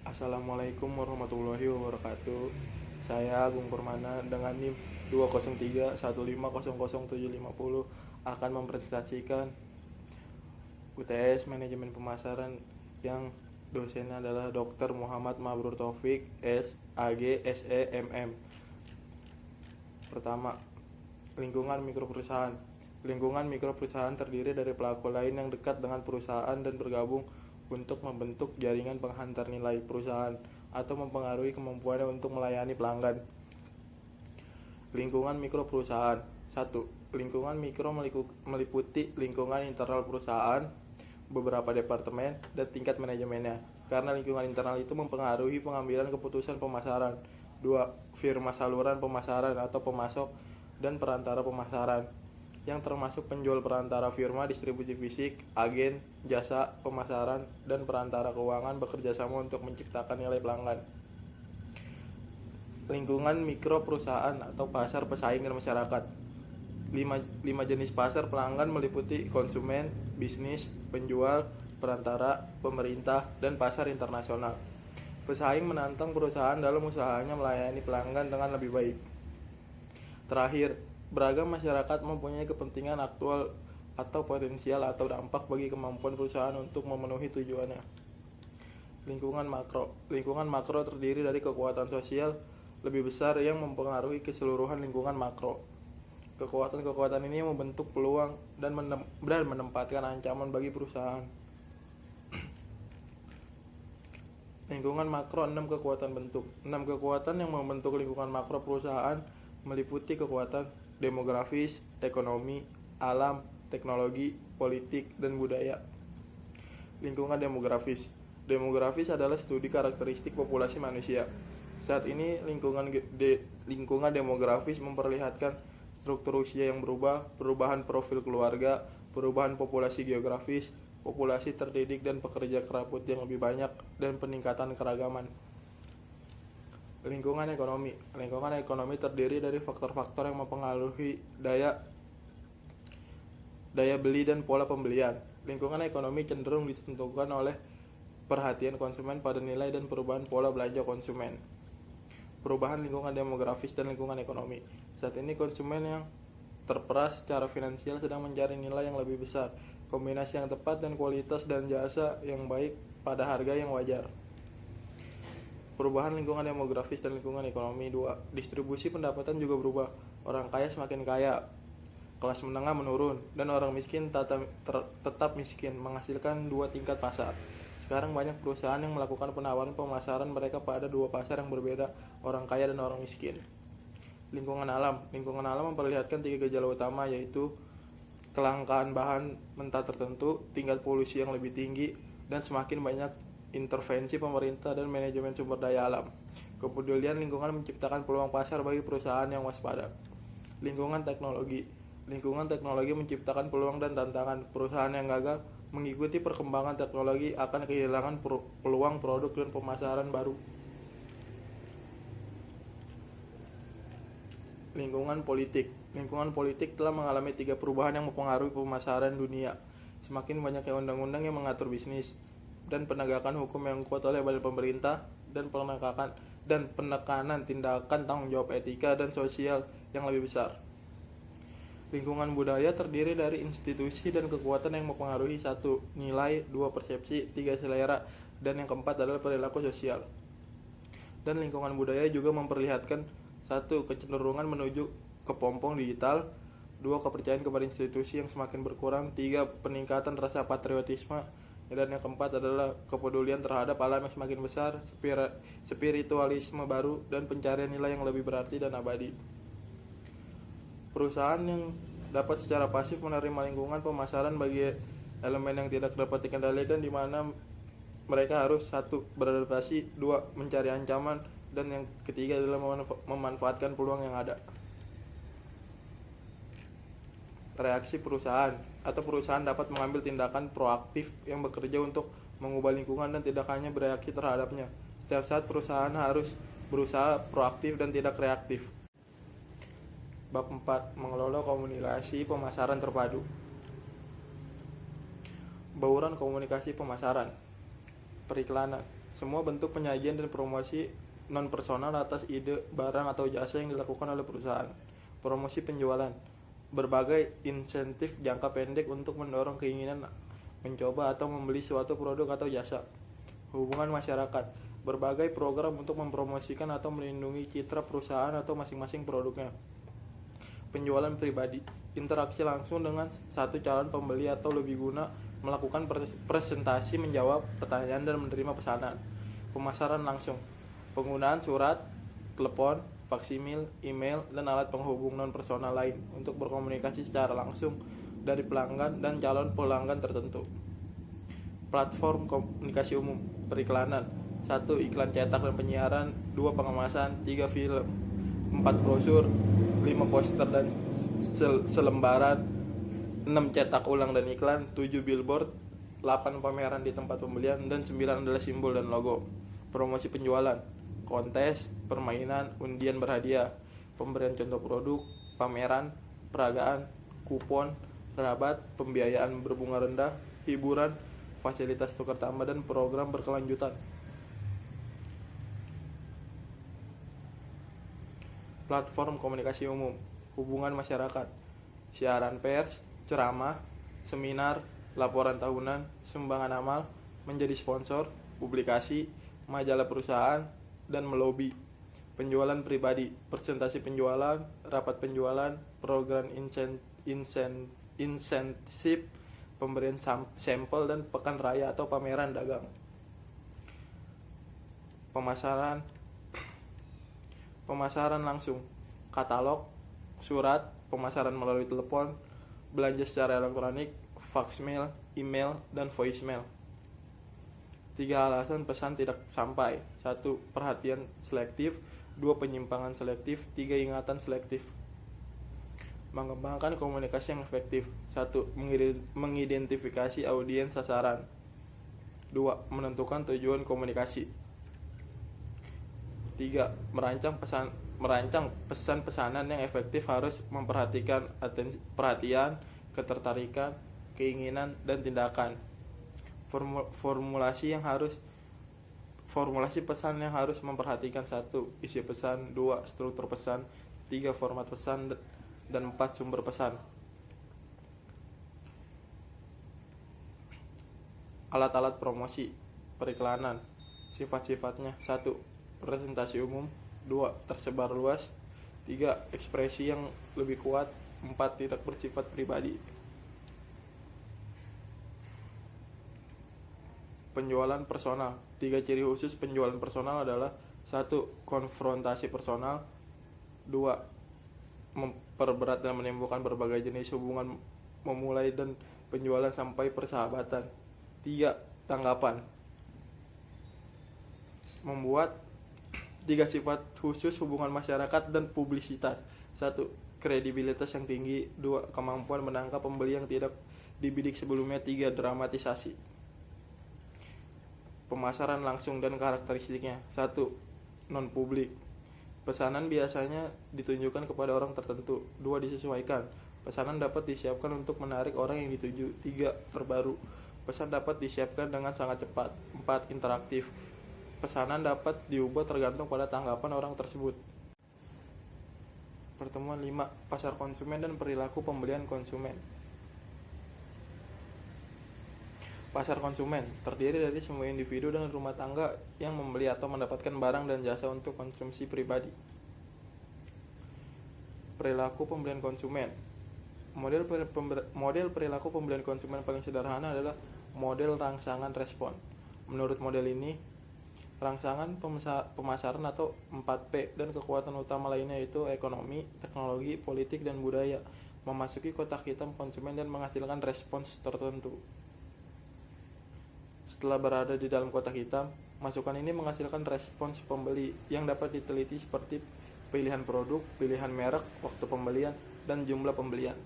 Assalamualaikum warahmatullahi wabarakatuh. Saya Agung Permana dengan NIM 20315000750 akan mempresentasikan UTS Manajemen Pemasaran yang dosennya adalah Dr. Muhammad Mabrur Taufik, SAG, SEMM. Pertama, lingkungan mikroperusahaan. Lingkungan mikroperusahaan terdiri dari pelaku lain yang dekat dengan perusahaan dan bergabung untuk membentuk jaringan penghantar nilai perusahaan atau mempengaruhi kemampuannya untuk melayani pelanggan. Lingkungan mikro perusahaan. 1. Lingkungan mikro meliputi lingkungan internal perusahaan, beberapa departemen, dan tingkat manajemennya. Karena lingkungan internal itu mempengaruhi pengambilan keputusan pemasaran. 2. Firma saluran pemasaran atau pemasok dan perantara pemasaran, yang termasuk penjual, perantara, firma distribusi fisik, agen, jasa, pemasaran, dan perantara keuangan bekerja sama untuk menciptakan nilai pelanggan. Lingkungan mikro perusahaan atau pasar pesaing dan masyarakat. 5 jenis pasar pelanggan meliputi konsumen, bisnis, penjual, perantara, pemerintah, dan pasar internasional. Pesaing menantang perusahaan dalam usahanya melayani pelanggan dengan lebih baik. Terakhir, beragam masyarakat mempunyai kepentingan aktual atau potensial atau dampak bagi kemampuan perusahaan untuk memenuhi tujuannya. Lingkungan makro. Lingkungan makro terdiri dari kekuatan sosial lebih besar yang mempengaruhi keseluruhan lingkungan makro. Kekuatan-kekuatan ini membentuk peluang dan menempatkan ancaman bagi perusahaan. Lingkungan makro. 6 kekuatan bentuk. 6 kekuatan yang membentuk lingkungan makro perusahaan meliputi kekuatan demografis, ekonomi, alam, teknologi, politik, dan budaya. Lingkungan demografis. Demografis adalah studi karakteristik populasi manusia. Saat ini lingkungan demografis memperlihatkan struktur usia yang berubah, perubahan profil keluarga, perubahan populasi geografis, populasi terdidik dan pekerja keraput yang lebih banyak, dan peningkatan keragaman. Lingkungan ekonomi. Lingkungan ekonomi terdiri dari faktor-faktor yang mempengaruhi daya beli dan pola pembelian. Lingkungan ekonomi cenderung ditentukan oleh perhatian konsumen pada nilai dan perubahan pola belanja konsumen. Perubahan lingkungan demografis dan lingkungan ekonomi. Saat ini konsumen yang terperas secara finansial sedang mencari nilai yang lebih besar, kombinasi yang tepat, dan kualitas dan jasa yang baik pada harga yang wajar. Perubahan lingkungan demografis dan lingkungan ekonomi. 2. Distribusi pendapatan juga berubah. Orang kaya semakin kaya, kelas menengah menurun, dan orang miskin tetap miskin, menghasilkan 2 tingkat pasar. Sekarang banyak perusahaan yang melakukan penawaran pemasaran mereka pada 2 pasar yang berbeda, orang kaya dan orang miskin. Lingkungan alam. Lingkungan alam memperlihatkan 3 gejala utama, yaitu kelangkaan bahan mentah tertentu, tingkat polusi yang lebih tinggi, dan semakin banyak intervensi pemerintah dan manajemen sumber daya alam. Kepedulian lingkungan menciptakan peluang pasar bagi perusahaan yang waspada. Lingkungan teknologi. Lingkungan teknologi menciptakan peluang dan tantangan. Perusahaan yang gagal mengikuti perkembangan teknologi akan kehilangan peluang produk dan pemasaran baru. Lingkungan politik. Lingkungan politik telah mengalami 3 perubahan yang mempengaruhi pemasaran dunia. Semakin banyaknya undang-undang yang mengatur bisnis, dan penegakan hukum yang kuat oleh badan pemerintah, dan penekanan tindakan tanggung jawab etika dan sosial yang lebih besar. Lingkungan budaya terdiri dari institusi dan kekuatan yang mempengaruhi 1. Nilai, 2. Persepsi, 3. Selera, dan yang keempat adalah perilaku sosial. Dan lingkungan budaya juga memperlihatkan 1. Kecenderungan menuju kepompong digital, 2. Kepercayaan kepada institusi yang semakin berkurang, 3. Peningkatan rasa patriotisme, dan yang keempat adalah kepedulian terhadap alam yang semakin besar, spiritualisme baru, dan pencarian nilai yang lebih berarti dan abadi. Perusahaan yang dapat secara pasif menerima lingkungan pemasaran bagi elemen yang tidak dapat dikendalikan, di mana mereka harus 1. Beradaptasi, 2. Mencari ancaman, dan yang ketiga adalah memanfaatkan peluang yang ada. Reaksi perusahaan atau perusahaan dapat mengambil tindakan proaktif yang bekerja untuk mengubah lingkungan dan tidak hanya bereaksi terhadapnya. Setiap saat perusahaan harus berusaha proaktif dan tidak reaktif. Bab 4. Mengelola komunikasi pemasaran terpadu. Bauran komunikasi pemasaran. Periklanan. Semua bentuk penyajian dan promosi non-personal atas ide, barang, atau jasa yang dilakukan oleh perusahaan. Promosi penjualan. Berbagai insentif jangka pendek untuk mendorong keinginan mencoba atau membeli suatu produk atau jasa. Hubungan masyarakat. Berbagai program untuk mempromosikan atau melindungi citra perusahaan atau masing-masing produknya. Penjualan pribadi. Interaksi langsung dengan satu calon pembeli atau lebih guna melakukan presentasi, menjawab pertanyaan, dan menerima pesanan. Pemasaran langsung. Penggunaan surat, telepon, faksimil, email, dan alat penghubung non-personal lain untuk berkomunikasi secara langsung dari pelanggan dan calon pelanggan tertentu. Platform komunikasi umum. Periklanan. 1. Iklan cetak dan penyiaran. 2. Pengemasan. 3. Film. 4. Brosur. 5. Poster dan selembaran. 6. Cetak ulang dan iklan. 7. Billboard. 8. Pameran di tempat pembelian. Dan 9 adalah simbol dan logo. Promosi penjualan. Kontes, permainan, undian berhadiah, pemberian contoh produk, pameran, peragaan, kupon, rabat, pembiayaan berbunga rendah, hiburan, fasilitas tukar tambah, dan program berkelanjutan. Platform komunikasi umum. Hubungan masyarakat. Siaran pers, ceramah, seminar, laporan tahunan, sumbangan amal, menjadi sponsor, publikasi, majalah perusahaan, dan melobi. Penjualan pribadi. Presentasi penjualan, rapat penjualan, program insentif, pemberian sampel, dan pekan raya atau pameran dagang. Pemasaran langsung. Katalog, surat, pemasaran melalui telepon, belanja secara elektronik, faxmail, email, dan voicemail. 3 alasan pesan tidak sampai. 1. Perhatian selektif. 2. Penyimpangan selektif. 3. Ingatan selektif. Mengembangkan komunikasi yang efektif. 1. Mengidentifikasi audiens sasaran. 2. Menentukan tujuan komunikasi. 3. Merancang pesan-pesanan yang efektif harus memperhatikan perhatian, ketertarikan, keinginan, dan tindakan. Formulasi pesan yang harus memperhatikan. 1. Isi pesan. 2. Struktur pesan. 3. Format pesan. Dan 4. Sumber pesan. Alat-alat promosi periklanan. Sifat-sifatnya. 1. Presentasi umum. 2. Tersebar luas. 3. Ekspresi yang lebih kuat. 4. Tidak bersifat pribadi. Penjualan personal. 3 ciri khusus penjualan personal adalah: 1. Konfrontasi personal. 2. Memperberat dan menimbulkan berbagai jenis hubungan memulai dan penjualan sampai persahabatan. 3. Tanggapan. Membuat 3 sifat khusus hubungan masyarakat dan publisitas. 1. Kredibilitas yang tinggi. 2. Kemampuan menangkap pembeli yang tidak dibidik sebelumnya. 3. Dramatisasi. Pemasaran langsung dan karakteristiknya. 1. Non-publik. Pesanan biasanya ditunjukkan kepada orang tertentu. 2. Disesuaikan. Pesanan dapat disiapkan untuk menarik orang yang dituju. 3. Terbaru. Pesan dapat disiapkan dengan sangat cepat. 4. Interaktif. Pesanan dapat diubah tergantung pada tanggapan orang tersebut. Pertemuan 5. Pasar konsumen dan perilaku pembelian konsumen. Pasar konsumen terdiri dari semua individu dan rumah tangga yang membeli atau mendapatkan barang dan jasa untuk konsumsi pribadi. Perilaku pembelian konsumen. Model perilaku pembelian konsumen paling sederhana adalah model rangsangan respon. Menurut model ini, rangsangan pemasaran atau 4P dan kekuatan utama lainnya yaitu ekonomi, teknologi, politik, dan budaya memasuki kotak hitam konsumen dan menghasilkan respons tertentu. Setelah berada di dalam kotak hitam, masukan ini menghasilkan respons pembeli yang dapat diteliti seperti pilihan produk, pilihan merek, waktu pembelian, dan jumlah pembelian.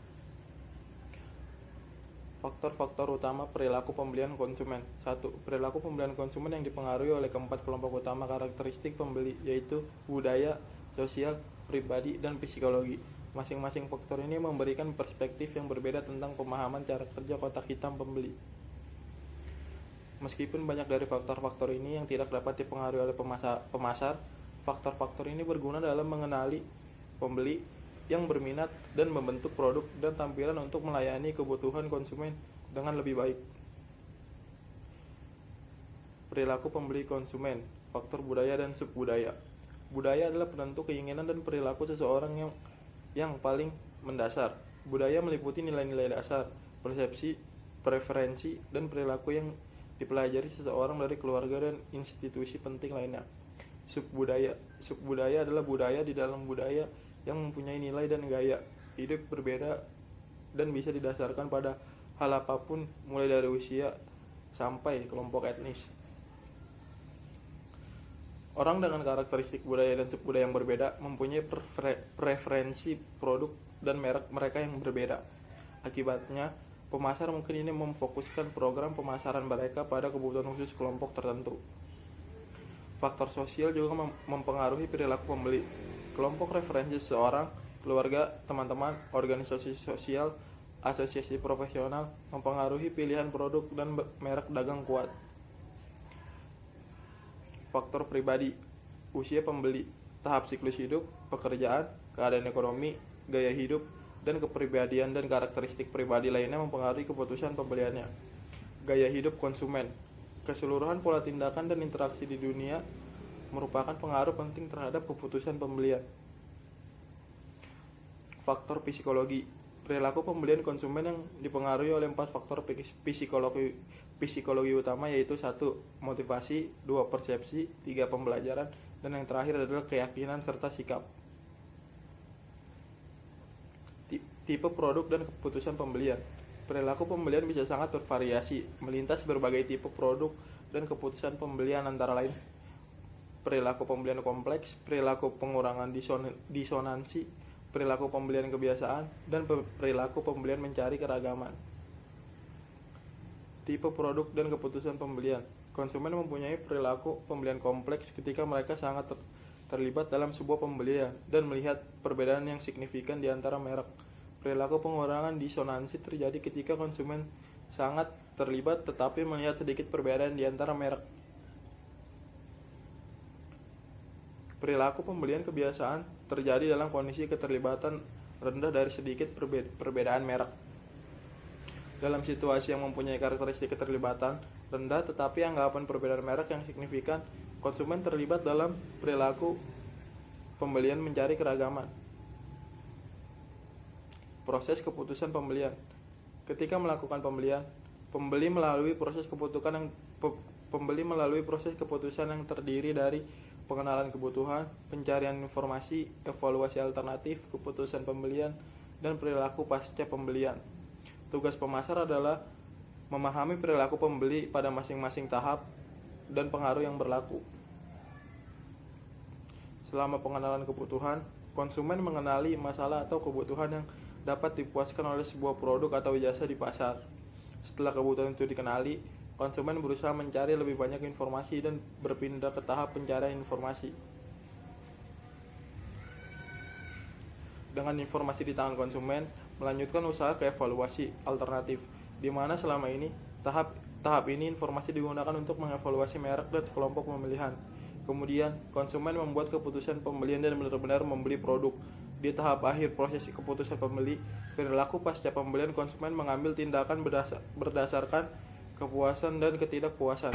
Faktor-faktor utama perilaku pembelian konsumen. 1. Perilaku pembelian konsumen yang dipengaruhi oleh keempat kelompok utama karakteristik pembeli, yaitu budaya, sosial, pribadi, dan psikologi. Masing-masing faktor ini memberikan perspektif yang berbeda tentang pemahaman cara kerja kotak hitam pembeli. Meskipun banyak dari faktor-faktor ini yang tidak dapat dipengaruhi oleh pemasar, faktor-faktor ini berguna dalam mengenali pembeli yang berminat dan membentuk produk dan tampilan untuk melayani kebutuhan konsumen dengan lebih baik. Perilaku pembeli konsumen, faktor budaya dan subbudaya. Budaya adalah penentu keinginan dan perilaku seseorang yang paling mendasar. Budaya meliputi nilai-nilai dasar, persepsi, preferensi, dan perilaku yang dipelajari seseorang dari keluarga dan institusi penting lainnya. Subbudaya adalah budaya di dalam budaya yang mempunyai nilai dan gaya hidup berbeda dan bisa didasarkan pada hal apapun, mulai dari usia sampai kelompok etnis. Orang dengan karakteristik budaya dan subbudaya yang berbeda mempunyai preferensi produk dan merek mereka yang berbeda. Akibatnya, pemasar mungkin ini memfokuskan program pemasaran mereka pada kebutuhan khusus kelompok tertentu. Faktor sosial juga mempengaruhi perilaku pembeli. Kelompok referensi seseorang, keluarga, teman-teman, organisasi sosial, asosiasi profesional mempengaruhi pilihan produk dan merek dagang kuat. Faktor pribadi, usia pembeli, tahap siklus hidup, pekerjaan, keadaan ekonomi, gaya hidup, dan kepribadian dan karakteristik pribadi lainnya mempengaruhi keputusan pembeliannya. Gaya hidup konsumen, keseluruhan pola tindakan dan interaksi di dunia merupakan pengaruh penting terhadap keputusan pembelian. Faktor psikologi, perilaku pembelian konsumen yang dipengaruhi oleh 4 faktor psikologi utama, yaitu 1. Motivasi, 2. Persepsi, 3. Pembelajaran, dan yang terakhir adalah keyakinan serta sikap. Tipe produk dan keputusan pembelian. Perilaku pembelian bisa sangat bervariasi, melintas berbagai tipe produk dan keputusan pembelian, antara lain perilaku pembelian kompleks, perilaku pengurangan disonansi, perilaku pembelian kebiasaan, dan perilaku pembelian mencari keragaman. Tipe produk dan keputusan pembelian. Konsumen mempunyai perilaku pembelian kompleks ketika mereka sangat terlibat dalam sebuah pembelian dan melihat perbedaan yang signifikan di antara merek. Perilaku pengurangan disonansi terjadi ketika konsumen sangat terlibat tetapi melihat sedikit perbedaan di antara merek. Perilaku pembelian kebiasaan terjadi dalam kondisi keterlibatan rendah dari sedikit perbedaan merek. Dalam situasi yang mempunyai karakteristik keterlibatan rendah tetapi anggapan perbedaan merek yang signifikan, konsumen terlibat dalam perilaku pembelian mencari keragaman. Proses keputusan pembelian. Ketika melakukan pembelian, pembeli melalui proses keputusan yang terdiri dari pengenalan kebutuhan, pencarian informasi, evaluasi alternatif, keputusan pembelian, dan perilaku pasca pembelian. Tugas pemasar adalah memahami perilaku pembeli pada masing-masing tahap dan pengaruh yang berlaku. Selama pengenalan kebutuhan, konsumen mengenali masalah atau kebutuhan yang dapat dipuaskan oleh sebuah produk atau jasa di pasar. Setelah kebutuhan itu dikenali, konsumen berusaha mencari lebih banyak informasi dan berpindah ke tahap pencarian informasi. Dengan informasi di tangan konsumen, melanjutkan usaha ke evaluasi alternatif, di mana selama ini tahap ini informasi digunakan untuk mengevaluasi merek dan kelompok pemilihan. Kemudian, konsumen membuat keputusan pembelian dan benar-benar membeli produk. Di tahap akhir proses keputusan pembeli, perilaku pasca pembelian, konsumen mengambil tindakan berdasarkan kepuasan dan ketidakpuasan.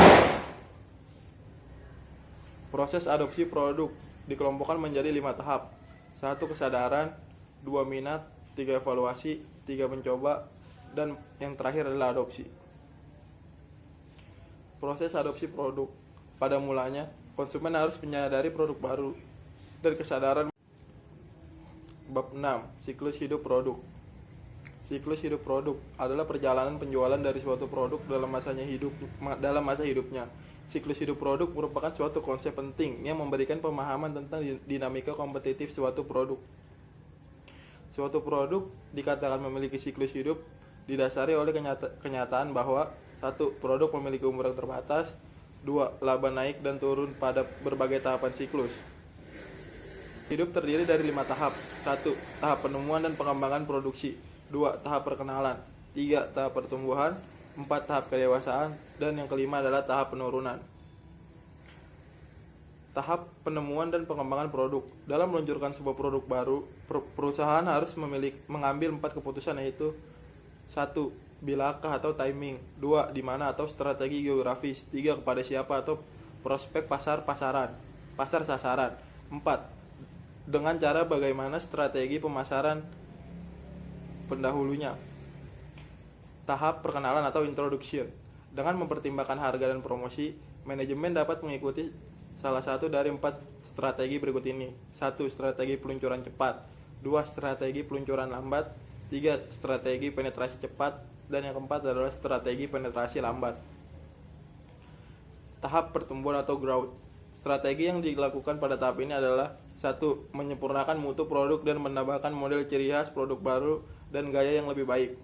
Proses adopsi produk dikelompokkan menjadi 5 tahap. 1. Kesadaran, 2. Minat, 3. Evaluasi, 3. Mencoba, dan yang terakhir adalah adopsi. Proses adopsi produk. Pada mulanya, konsumen harus menyadari produk baru dan kesadaran. Bab 6. Siklus hidup produk. Siklus hidup produk adalah perjalanan penjualan dari suatu produk dalam masa hidupnya. Siklus hidup produk merupakan suatu konsep penting yang memberikan pemahaman tentang dinamika kompetitif suatu produk. Suatu produk dikatakan memiliki siklus hidup didasari oleh kenyataan bahwa 1. Produk memiliki umur yang terbatas, 2. Laba naik dan turun pada berbagai tahapan siklus. Hidup terdiri dari 5 tahap. 1. Tahap penemuan dan pengembangan produksi. 2. Tahap perkenalan. 3. Tahap pertumbuhan. 4. Tahap kedewasaan. Dan yang kelima adalah tahap penurunan. Tahap penemuan dan pengembangan produk. Dalam meluncurkan sebuah produk baru, perusahaan harus mengambil 4 keputusan, yaitu 1. Bilakah atau timing. 2. Di mana atau strategi geografis. 3. Kepada siapa atau prospek pasar sasaran. 4. Dengan cara bagaimana strategi pemasaran pendahulunya. Tahap perkenalan atau introduction. Dengan mempertimbangkan harga dan promosi, manajemen dapat mengikuti salah satu dari 4 strategi berikut ini. 1. Strategi peluncuran cepat. 2. Strategi peluncuran lambat. 3. Strategi penetrasi cepat. Dan yang keempat adalah strategi penetrasi lambat. Tahap pertumbuhan atau growth. Strategi yang dilakukan pada tahap ini adalah 1. Menyempurnakan mutu produk dan menambahkan model ciri khas produk baru dan gaya yang lebih baik.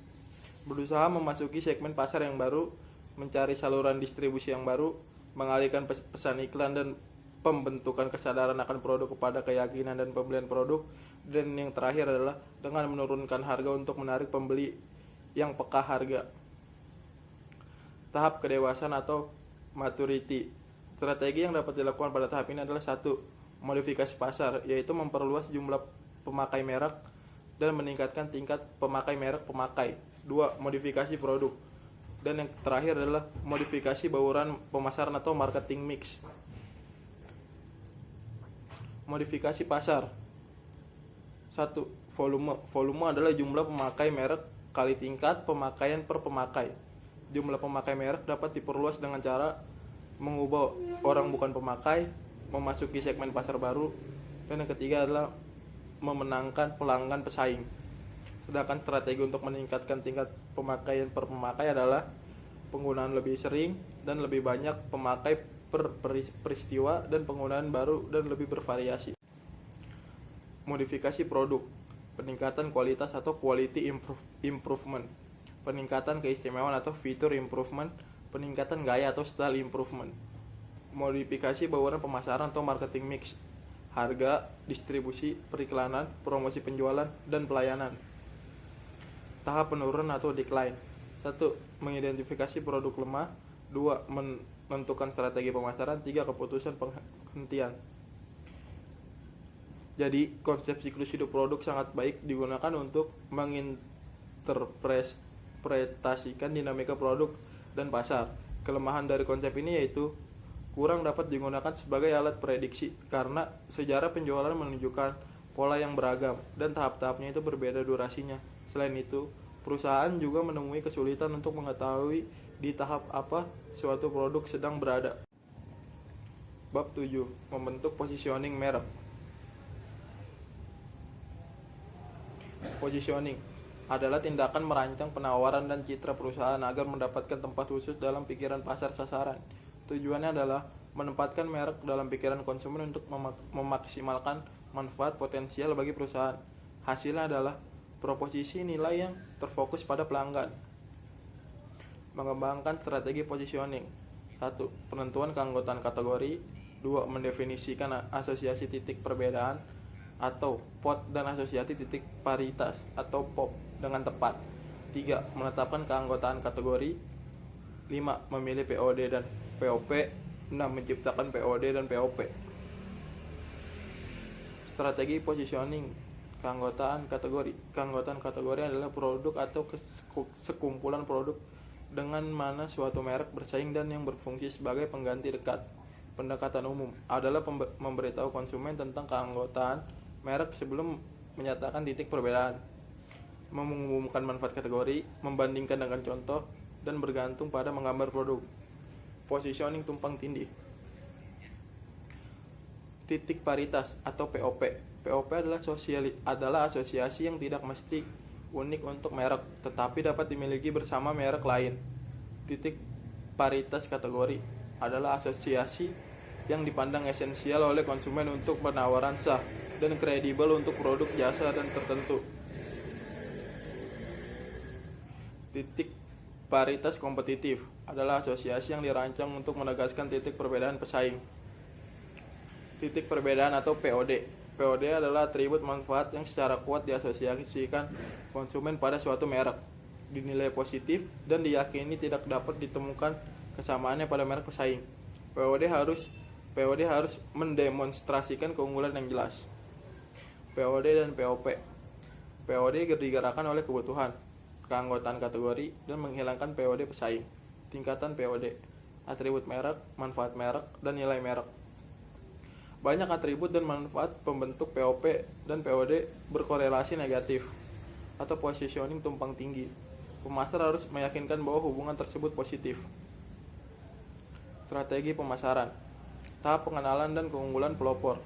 Berusaha memasuki segmen pasar yang baru, mencari saluran distribusi yang baru, mengalihkan pesan iklan dan pembentukan kesadaran akan produk kepada keyakinan dan pembelian produk. Dan yang terakhir adalah dengan menurunkan harga untuk menarik pembeli yang peka harga. Tahap kedewasaan atau maturity. Strategi yang dapat dilakukan pada tahap ini adalah 1. Modifikasi pasar, yaitu memperluas jumlah pemakai merek dan meningkatkan tingkat pemakai merek pemakai. 2. Modifikasi produk. Dan yang terakhir adalah modifikasi bauran pemasaran atau marketing mix. Modifikasi pasar. 1. Volume. Volume adalah jumlah pemakai merek kali tingkat pemakaian per pemakai. Jumlah pemakai merek dapat diperluas dengan cara mengubah orang bukan pemakai, memasuki segmen pasar baru, dan yang ketiga adalah memenangkan pelanggan pesaing. Sedangkan strategi untuk meningkatkan tingkat pemakaian per pemakai adalah penggunaan lebih sering dan lebih banyak pemakai per peristiwa dan penggunaan baru dan lebih bervariasi. Modifikasi produk. Peningkatan kualitas atau quality improvement. Peningkatan keistimewaan atau feature improvement. Peningkatan gaya atau style improvement. Modifikasi bauran pemasaran atau marketing mix. Harga, distribusi, periklanan, promosi penjualan, dan pelayanan. Tahap penurunan atau decline. 1. Mengidentifikasi produk lemah. 2. Menentukan strategi pemasaran. 3. Keputusan penghentian. Jadi, konsep siklus hidup produk sangat baik digunakan untuk menginterpretasikan dinamika produk dan pasar. Kelemahan dari konsep ini yaitu kurang dapat digunakan sebagai alat prediksi karena sejarah penjualan menunjukkan pola yang beragam dan tahap-tahapnya itu berbeda durasinya. Selain itu, perusahaan juga menemui kesulitan untuk mengetahui di tahap apa suatu produk sedang berada. Bab 7. Membentuk positioning merek. Positioning adalah tindakan merancang penawaran dan citra perusahaan agar mendapatkan tempat khusus dalam pikiran pasar sasaran. Tujuannya adalah menempatkan merek dalam pikiran konsumen untuk memaksimalkan manfaat potensial bagi perusahaan. Hasilnya adalah proposisi nilai yang terfokus pada pelanggan. Mengembangkan strategi positioning. 1. Penentuan keanggotaan kategori. 2. Mendefinisikan asosiasi titik perbedaan atau POT dan asosiasi titik paritas atau POP dengan tepat. 3. Menetapkan keanggotaan kategori. 5. Memilih POD dan POP. 6. Menciptakan POD dan POP. Strategi positioning. Keanggotaan kategori. Keanggotaan kategori adalah produk atau sekumpulan produk dengan mana suatu merek bersaing dan yang berfungsi sebagai pengganti dekat. Pendekatan umum adalah memberitahu konsumen tentang keanggotaan merek sebelum menyatakan titik perbedaan, mengumumkan manfaat kategori, membandingkan dengan contoh, dan bergantung pada menggambar produk. Positioning tumpang tindih. Titik paritas atau POP. POP adalah asosiasi yang tidak mesti unik untuk merek, tetapi dapat dimiliki bersama merek lain. Titik paritas kategori adalah asosiasi yang dipandang esensial oleh konsumen untuk penawaran sah dan kredibel untuk produk jasa dan tertentu. Titik paritas kompetitif adalah asosiasi yang dirancang untuk menegaskan titik perbedaan pesaing. Titik perbedaan atau POD. POD adalah atribut manfaat yang secara kuat diasosiasikan konsumen pada suatu merek. dinilai positif dan diyakini tidak dapat ditemukan kesamaannya pada merek pesaing. POD harus mendemonstrasikan keunggulan yang jelas. POD dan POP. POD digerakkan oleh kebutuhan, keanggotaan kategori, dan menghilangkan POD pesaing. Tingkatan POD, atribut merek, manfaat merek, dan nilai merek. Banyak atribut dan manfaat pembentuk POP dan POD berkorelasi negatif atau positioning tumpang tinggi. Pemasar harus meyakinkan bahwa hubungan tersebut positif. Strategi pemasaran. Tahap pengenalan dan keunggulan pelopor.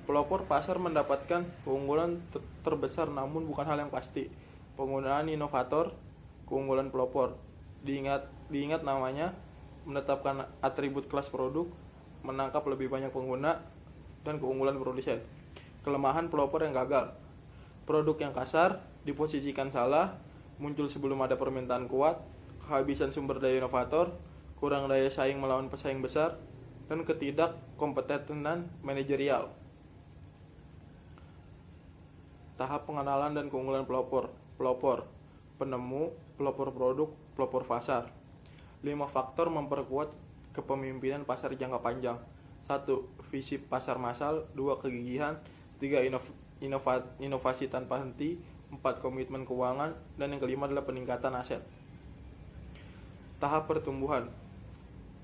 Pelopor pasar mendapatkan keunggulan terbesar namun bukan hal yang pasti. Penggunaan inovator, keunggulan pelopor. Diingat namanya, menetapkan atribut kelas produk, menangkap lebih banyak pengguna, dan keunggulan produsen. Kelemahan pelopor yang gagal. Produk yang kasar, diposisikan salah, muncul sebelum ada permintaan kuat, kehabisan sumber daya inovator, kurang daya saing melawan pesaing besar, dan ketidakkompetenan manajerial. Tahap pengenalan dan keunggulan pelopor. Pelopor, penemu, pelopor produk, pelopor pasar. 5 faktor memperkuat kepemimpinan pasar jangka panjang. 1. Visi pasar massal. 2. Kegigihan. 3. Inovasi tanpa henti. 4. Komitmen keuangan. Dan yang kelima adalah peningkatan aset. Tahap pertumbuhan.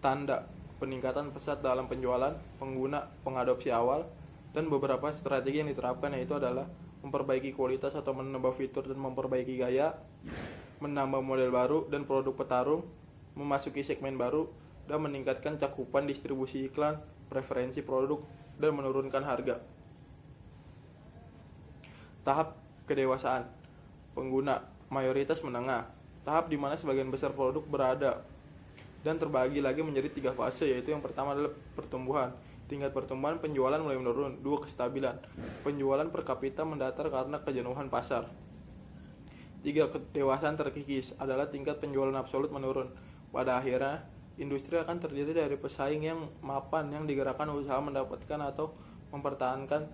Tanda peningkatan pesat dalam penjualan, pengguna, pengadopsi awal, dan beberapa strategi yang diterapkan yaitu adalah memperbaiki kualitas atau menambah fitur dan memperbaiki gaya, menambah model baru dan produk petarung, memasuki segmen baru, dan meningkatkan cakupan distribusi iklan, preferensi produk, dan menurunkan harga. Tahap kedewasaan. Pengguna, mayoritas menengah. Tahap di mana sebagian besar produk berada dan terbagi lagi menjadi 3 fase, yaitu yang pertama adalah pertumbuhan. Tingkat pertumbuhan penjualan mulai menurun. 2. Kestabilan. Penjualan per kapita mendatar karena kejenuhan pasar. 3. Kedewasaan terkikis adalah tingkat penjualan absolut menurun. Pada akhirnya, industri akan terdiri dari pesaing yang mapan yang digerakkan usaha mendapatkan atau mempertahankan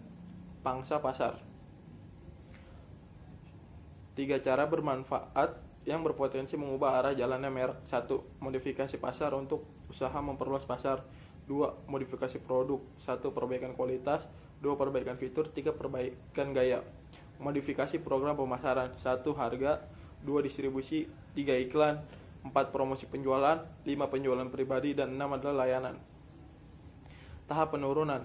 pangsa pasar. 3 cara bermanfaat yang berpotensi mengubah arah jalannya merek. 1. Modifikasi pasar untuk usaha memperluas pasar. 2. Modifikasi produk. 1. Perbaikan kualitas. 2. Perbaikan fitur. 3. Perbaikan gaya. Modifikasi program pemasaran. 1. Harga. 2. Distribusi. 3. Iklan. 4. Promosi penjualan. 5. Penjualan pribadi. Dan 6 adalah layanan. Tahap penurunan.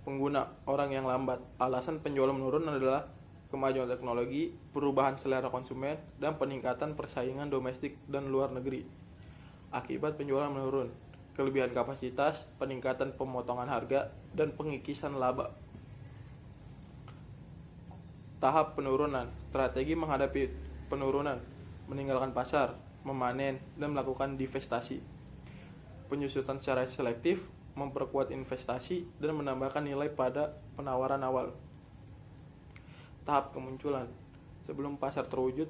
Pengguna, orang yang lambat. Alasan penjualan menurun adalah kemajuan teknologi, perubahan selera konsumen, dan peningkatan persaingan domestik dan luar negeri. Akibat penjualan menurun, kelebihan kapasitas, peningkatan pemotongan harga, dan pengikisan laba. Tahap penurunan. Strategi menghadapi penurunan, meninggalkan pasar, memanen, dan melakukan divestasi. Penyusutan secara selektif, memperkuat investasi, dan menambahkan nilai pada penawaran awal. Tahap kemunculan. Sebelum pasar terwujud,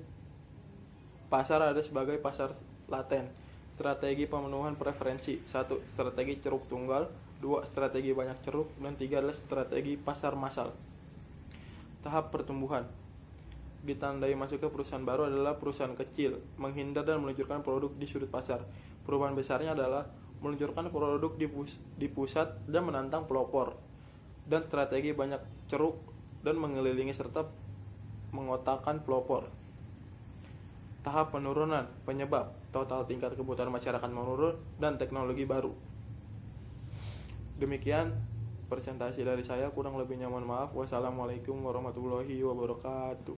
pasar ada sebagai pasar laten. Strategi pemenuhan preferensi. 1. Strategi ceruk tunggal. 2. Strategi banyak ceruk. Dan 3 adalah strategi pasar massal. Tahap pertumbuhan. Ditandai masuknya perusahaan baru adalah perusahaan kecil, menghindar dan meluncurkan produk di sudut pasar. Perubahan besarnya adalah meluncurkan produk di pusat dan menantang pelopor. Dan strategi banyak ceruk dan mengelilingi serta mengotakkan pelopor. Tahap penurunan. Penyebab total tingkat kebutuhan masyarakat menurun dan teknologi baru. Demikian presentasi dari saya, kurang lebihnya mohon maaf. Wassalamualaikum warahmatullahi wabarakatuh.